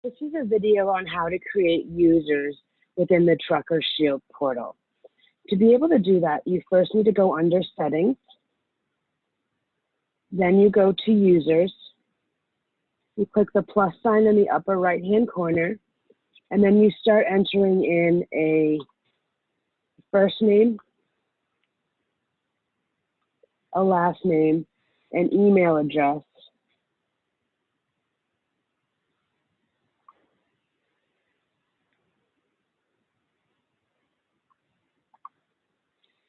This is a video on how to create users within the Trucker Shield portal. To be able to do that, you first need to go under Settings, then you go to Users, you click the plus sign in the upper right-hand corner, and then you start entering in a first name, a last name, an email address,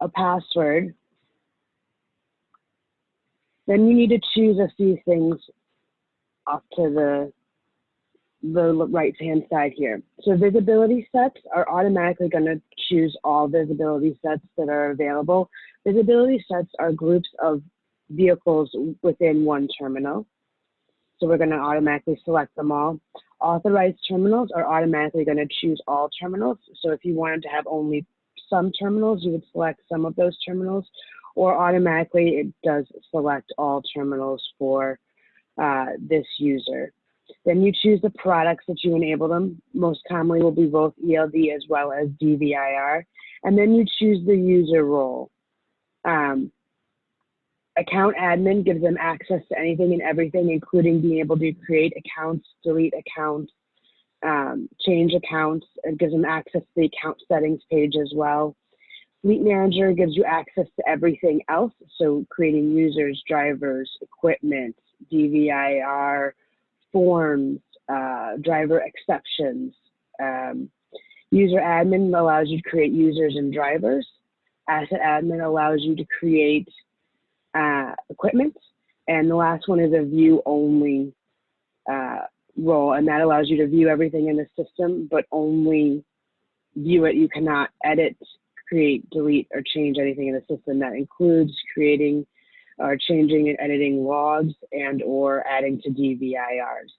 a password. Then you need to choose a few things off to the right-hand side here. So visibility sets are automatically going to choose all visibility sets that are available. Visibility sets are groups of vehicles within one terminal. So we're going to automatically select them all. Authorized terminals are automatically going to choose all terminals. So if you wanted to have only some terminals, you would select some of those terminals, or automatically it does select all terminals for this user. Then you choose the products that you enable them. Most commonly will be both ELD as well as DVIR. And then you choose the user role. Account admin gives them access to anything and everything, including being able to create accounts, delete accounts, change accounts. It gives them access to the account settings page as well. Fleet manager gives you access to everything else, so creating users, drivers, equipment, DVIR, forms, driver exceptions. User admin allows you to create users and drivers. Asset admin allows you to create equipment. And the last one is a view only role, and that allows you to view everything in the system, but only view it. You cannot edit, create, delete, or change anything in the system. That includes creating or changing and editing logs and or adding to DVIRs.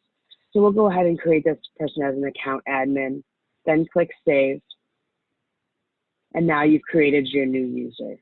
So we'll go ahead and create this person as an account admin, then click Save, and now you've created your new user.